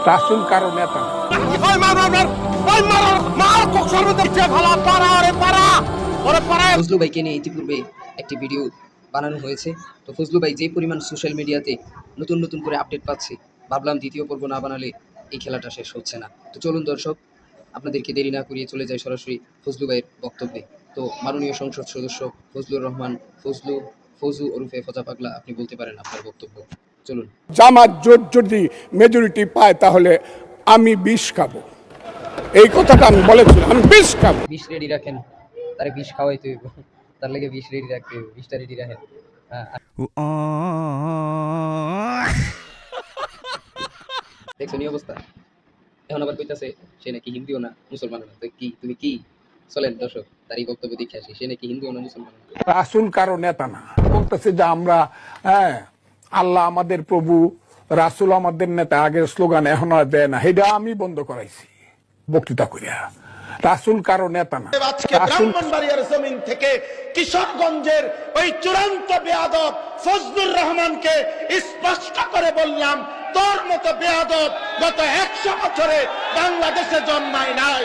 রাসূল কারো নেতা না। ফজলু ভাইকে নিয়ে ইতিপূর্বে একটি ভিডিও বানানো হয়েছে। তো ফজলু ভাই যে পরিমাণ সোশ্যাল মিডিয়াতে নতুন নতুন করে আপডেট পাচ্ছে, ভাবলাম দ্বিতীয় পর্ব না বানালে এই খেলাটা শেষ হচ্ছে না। তো চলুন দর্শক, আপনাদেরকে দেরি না করিয়ে চলে যায় সরাসরি ফজলু ভাইয়ের বক্তব্যে। তো মাননীয় সংসদ সদস্য ফজলুর রহমান ফজু ওরফে ফজা পাগলা, আপনি বলতে পারেন আপনার বক্তব্য। চলুন। জামাত জোট যদি মেজরিটি পায় তাহলে আমি বিষ খাবো, এই কথাটা আমি বলেছিলাম, আমি বিষ খাবো। বিষ রেডি রাখেন, তারে বিষ খাওয়াইতে হইব, তার লেগে বিষ রেডি রাখতে হইব, বিষটা রেডি রাখেন। দেখছো নি অবস্থা, এখন আবার কইতাছে সে নাকি হিন্দুও না মুসলমানও না। তো কি তুমি কি, চলেন দর্শক তার এই বক্তব্য দেখে আসি, সে নাকি হিন্দুও না মুসলমানও না। রাসূল কারো নেতা না, বলতেছে যে আমরা আল্লাহ আমাদের প্রভু, রাসূল আমাদের নেতা। আগের স্লোগান এখন আর দেয় না, এটা আমি বন্ধ করাইছি বক্তৃতা করিয়া। রাসূল কারো নেতা না। আজকে ব্রাহ্মণবাড়িয়ার জমিন থেকে কিশোরগঞ্জের ওই চূড়ান্ত বেয়াদব ফজলুর রহমানকে স্পষ্ট করে বললাম, তোর মতো বেয়াদব গত 100 বছরে বাংলাদেশে জন্মায় নাই।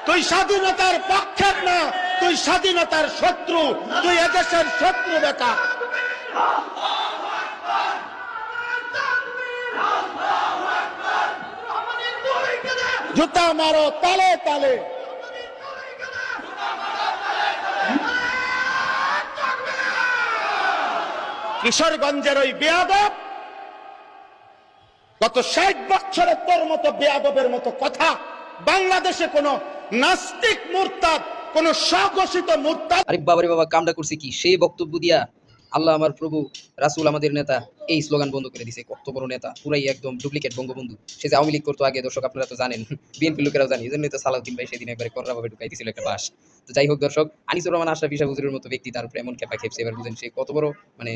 তুই স্বাধীনতার পক্ষের না, তুই স্বাধীনতার শত্রু, তুই এদেশের শত্রু বেটা। জুতা মারো তালে তালে। কিশোরগঞ্জের ওই বেয়াদব গত 60 বছরে তোর মতো বেয়াদবের মতো কথা বাংলাদেশে কোন নাস্তিক মুরতাদ, কোন স্বঘোষিত মুরতাদ। আরে বাবারে বাবা, কামটা করছে কি, সেই বক্তব্য দিয়া আল্লাহ আমার প্রভু, রাসূল আমাদের নেতা, এই স্লোগান বন্ধ করে দিছে। কত বড় নেতা, পুরাই একদম ডুপ্লিকেট বঙ্গবন্ধু। সে যে আওয়ামী লীগ করতো আগে, দর্শক আপনারা তো জানেন, বিএনপি লোকেরাও জানি, এই জন্যই তো সালাউদ্দিন ভাই সেদিন একবারে কররাভাবে ঢুকাই দিয়েছিল একটা বাস। তো যাই হোক দর্শক, আনিসুর রহমান আশরাফি সাহেব হুজুরের মতো ব্যক্তি তার উপরে এমন খেপা খেপছে, এবার বুঝেন সে কত বড় মানে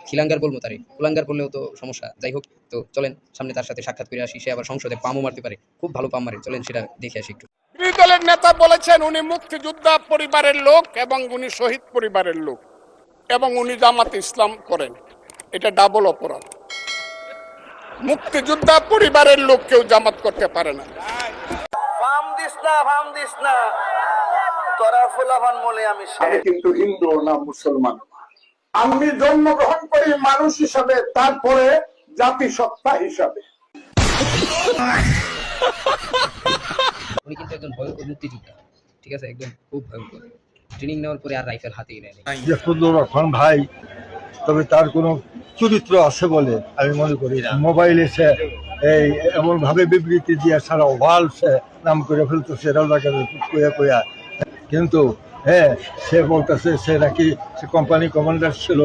খিলাঙ্গার বলবো তারে, কুলাঙ্গার বললেও তো সমস্যা। যাই হোক, তো চলেন সামনে তার সাথে সাক্ষাৎ করে আসি। সে আবার সংসদে পামও মারতে পারে, খুব ভালো পাম মারে, চলেন সেটা দেখে আসি একটু। বিরোধী দলের নেতা বলেছেন উনি মুক্তিযোদ্ধা পরিবারের লোক এবং উনি শহীদ পরিবারের লোক এবং উনি জামাত ইসলাম করেন। এটা ডাবল অপরাধ। মুক্তিযোদ্ধা পরিবারের লোক কেউ জামাত করতে পারে না। ফাম দিস না তোরা ফুলাভান বলে আমি কিন্তু হিন্দু না মুসলমান। আমি জন্মগ্রহণ করি মানুষ হিসাবে, তারপরে জাতিসত্তা হিসাবে। উনি কিন্তু একজন ভয়ঙ্কর মুক্তিযোদ্ধা, ঠিক আছে, একদম খুব ভয়ঙ্কর। ট্রেনিং নেওয়ার পরে আর রাইফেল হাতেই নেয়নি। ফজলুর রহমান ভাই, তবে তার কোনো চরিত্র আছে বলে আমি মনে করি না। মোবাইলে সে এই এমন ভাবে বিবৃতি দিয়ে সারা ওয়াল সে নাম করে ফেলতেছে কইয়া, কিন্তু সে বলতেছে সে নাকি সে কোম্পানি কমান্ডার ছিল,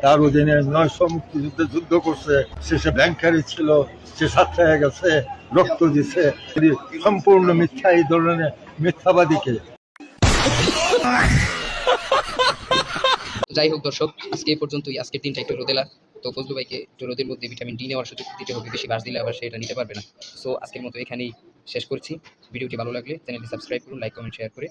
তার অধীনে 900 মুক্তিযুদ্ধে যুদ্ধ করছে, সে ব্যাংকারি ছিল, সে ছাত্র হয়ে গেছে, রক্ত দিছে। সম্পূর্ণ মিথ্যা, এই ধরনের মিথ্যাবাদীকে। যাই হোক দর্শক, আজকে এই পর্যন্তই। আজকের দিনটা একটু রোদেলা, তো ফজলু ভাইকে একটু রোদের মধ্যে ভিটামিন ডি নেওয়ার সুযোগ দিতে হবে, বেশি বাস দিলে আবার সেটা নিতে পারবে না। সো আজকের মতো এখানেই শেষ করছি। ভিডিওটি ভালো লাগলে চ্যানেলটি সাবস্ক্রাইব করুন, লাইক কমেন্ট শেয়ার করে।